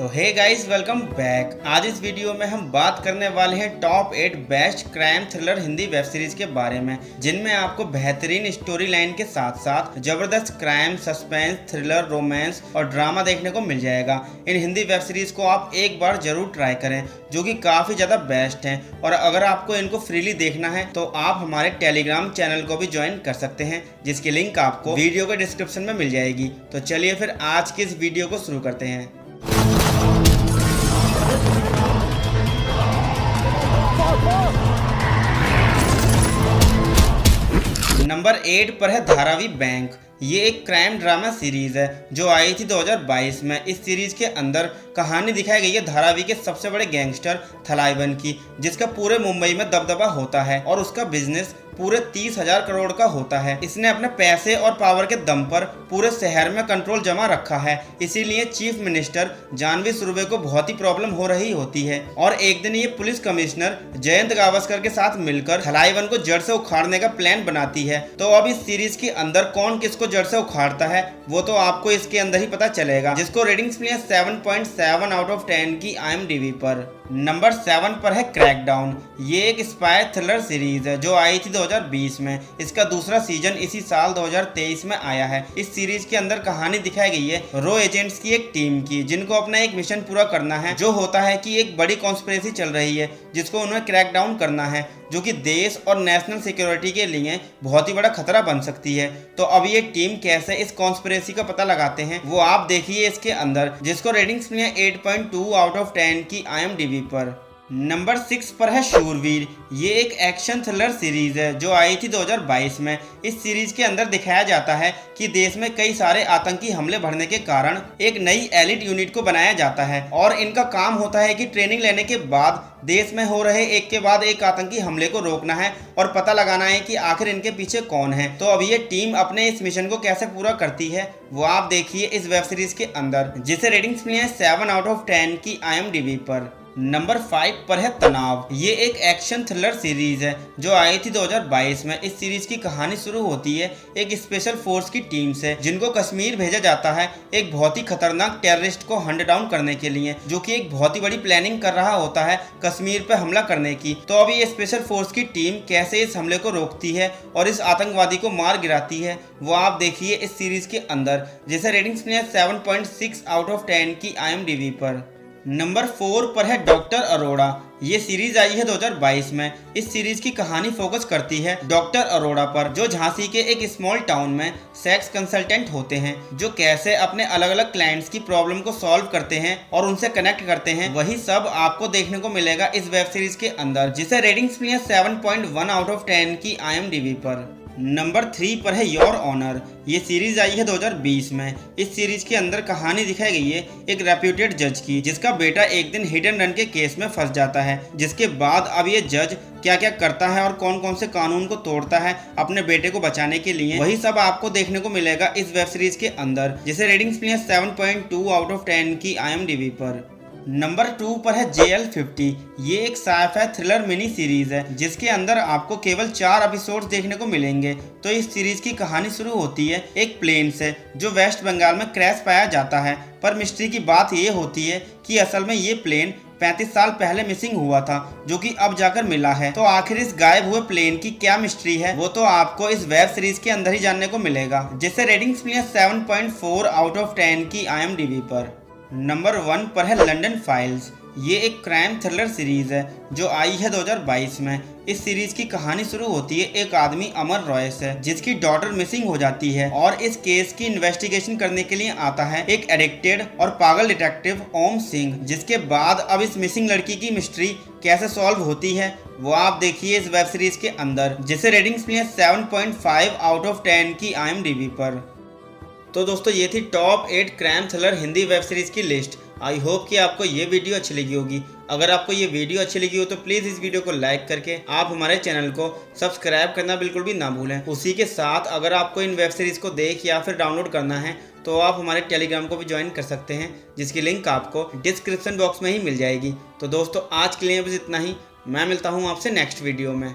तो hey guys, welcome back. आज इस वीडियो में हम बात करने वाले हैं top 8 best crime thriller Hindi web series के बारे में, जिनमें आपको बेहतरीन स्टोरी लाइन के साथ साथ जबरदस्त क्राइम, सस्पेंस, थ्रिलर, रोमांस और ड्रामा देखने को मिल जाएगा। इन हिंदी वेब सीरीज को आप एक बार जरूर ट्राई करें, जो कि काफी ज्यादा बेस्ट हैं। और अगर आपको इनको फ्रीली देखना है तो आप हमारे टेलीग्राम चैनल को भी ज्वाइन कर सकते हैं, जिसकी लिंक आपको वीडियो के डिस्क्रिप्शन में मिल जाएगी। तो चलिए फिर आज की इस वीडियो को शुरू करते हैं। नंबर 8 पर है धारावी बैंक। ये एक क्राइम ड्रामा सीरीज है जो आई थी 2022 में। इस सीरीज के अंदर कहानी दिखाई गई है धारावी के सबसे बड़े गैंगस्टर थलाइवन की, जिसका पूरे मुंबई में दबदबा होता है और उसका बिजनेस पूरे 30,000 करोड़ का होता है। इसने अपने पैसे और पावर के दम पर पूरे शहर में कंट्रोल जमा रखा है, इसीलिए चीफ मिनिस्टर जानवी सुर्वे को बहुत ही प्रॉब्लम हो रही होती है। और एक दिन ये पुलिस कमिश्नर जयंत गावस्कर के साथ मिलकर थलाइवन को जड़ से उखाड़ने का प्लान बनाती है। तो अब इस सीरीज के अंदर कौन किसको जड़ से उखाड़ता है वो तो आपको इसके अंदर ही पता चलेगा, जिसको रेटिंग्स मिली है 7.7 आउट ऑफ 10 की IMDb पर। नंबर 7 पर है क्रैकडाउन। ये एक स्पाई थ्रिलर सीरीज है जो आई थी 2020 में। इसका दूसरा सीजन इसी साल 2023 में आया है। इस सीरीज के अंदर कहानी दिखाई गई है रो एजेंट्स की एक टीम की, जिनको अपना एक मिशन पूरा करना है, जो होता है कि एक बड़ी कॉन्स्पिरेसी चल रही है जिसको उन्हें क्रैकडाउन करना है, जो कि देश और नेशनल सिक्योरिटी के लिए बहुत ही बड़ा खतरा बन सकती है। तो अब ये टीम कैसे इस कॉन्स्पिरेसी का पता लगाते हैं वो आप देखिए इसके अंदर, जिसको रेटिंग्स मिली है 8.2 आउट ऑफ 10 की IMDb पर। नंबर 6 पर है शूरवीर। ये एक एक्शन थ्रिलर सीरीज है जो आई थी 2022 में। इस सीरीज के अंदर दिखाया जाता है कि देश में कई सारे आतंकी हमले बढ़ने के कारण एक नई एलिट यूनिट को बनाया जाता है और इनका काम होता है कि ट्रेनिंग लेने के बाद देश में हो रहे एक के बाद एक आतंकी हमले को रोकना है और पता लगाना है कि आखिर इनके पीछे कौन है। तो अब ये टीम अपने इस मिशन को कैसे पूरा करती है वो आप देखिए इस वेब सीरीज के अंदर, जिसे रेटिंग्स मिली है 7 आउट ऑफ 10 की IMDb पर। नंबर 5 पर है तनाव। ये एक एक्शन थ्रिलर सीरीज है जो आई थी 2022 में। इस सीरीज की कहानी शुरू होती है एक स्पेशल फोर्स की टीम से, जिनको कश्मीर भेजा जाता है एक बहुत ही खतरनाक टेररिस्ट को हंट डाउन करने के लिए, जो कि एक बहुत ही बड़ी प्लानिंग कर रहा होता है कश्मीर पर हमला करने की। तो अब ये स्पेशल फोर्स की टीम कैसे इस हमले को रोकती है और इस आतंकवादी को मार गिराती है वो आप देखिए इस सीरीज के अंदर, जिसे रेटिंग्स मिली है 7.6 आउट ऑफ 10 की IMDb पर। नंबर 4 पर है डॉक्टर अरोड़ा। ये सीरीज आई है 2022 में। इस सीरीज की कहानी फोकस करती है डॉक्टर अरोड़ा पर, जो झांसी के एक स्मॉल टाउन में सेक्स कंसल्टेंट होते हैं, जो कैसे अपने अलग अलग क्लाइंट्स की प्रॉब्लम को सॉल्व करते हैं और उनसे कनेक्ट करते हैं। वही सब आपको देखने को मिलेगा इस वेब सीरीज के अंदर, जिसे रेटिंग्स मिली है 7.1 आउट ऑफ 10 की IMDb पर। नंबर 3 पर है योर ऑनर। ये सीरीज आई है 2020 में। इस सीरीज के अंदर कहानी दिखाई गई है एक रेप्यूटेड जज की, जिसका बेटा एक दिन हिट एंड रन के केस में फंस जाता है, जिसके बाद अब ये जज क्या क्या करता है और कौन कौन से कानून को तोड़ता है अपने बेटे को बचाने के लिए, वही सब आपको देखने को मिलेगा इस वेब सीरीज के अंदर, जिसे रेटिंग्स मिली है 7.2 आउट ऑफ 10 की IMDb पर। नंबर 2 पर है JL50। ये एक साइफाई थ्रिलर मिनी सीरीज है जिसके अंदर आपको केवल 4 एपिसोड्स देखने को मिलेंगे। तो इस सीरीज की कहानी शुरू होती है एक प्लेन से, जो वेस्ट बंगाल में क्रैश पाया जाता है। पर मिस्ट्री की बात ये होती है कि असल में ये प्लेन 35 साल पहले मिसिंग हुआ था, जो कि अब जाकर मिला है। तो आखिर इस गायब हुए प्लेन की क्या मिस्ट्री है वो तो आपको इस वेब सीरीज के अंदर ही जानने को मिलेगा, जिससे रेटिंग्स मिली है 7.4 आउट ऑफ 10 की IMDb पर। नंबर 1 पर है लंदन फाइल्स। ये एक क्राइम थ्रिलर सीरीज है जो आई है 2022 में। इस सीरीज की कहानी शुरू होती है एक आदमी अमर रॉय से, जिसकी डॉटर मिसिंग हो जाती है और इस केस की इन्वेस्टिगेशन करने के लिए आता है एक एडिक्टेड और पागल डिटेक्टिव ओम सिंह, जिसके बाद अब इस मिसिंग लड़की की मिस्ट्री कैसे सॉल्व होती है वो आप देखिए इस वेब सीरीज के अंदर, जिसे रेटिंग्स मिली है 7.5 आउट ऑफ 10 की IMDb पर। तो दोस्तों ये थी top 8 crime thriller Hindi web series की लिस्ट। आई होप कि आपको ये वीडियो अच्छी लगी होगी। अगर आपको ये वीडियो अच्छी लगी हो तो प्लीज़ इस वीडियो को लाइक करके आप हमारे चैनल को सब्सक्राइब करना बिल्कुल भी ना भूलें। उसी के साथ अगर आपको इन वेब सीरीज़ को देख या फिर डाउनलोड करना है तो आप हमारे टेलीग्राम को भी ज्वाइन कर सकते हैं, जिसकी लिंक आपको डिस्क्रिप्शन बॉक्स में ही मिल जाएगी। तो दोस्तों आज के लिए बस इतना ही। मैं मिलता हूँ आपसे नेक्स्ट वीडियो में।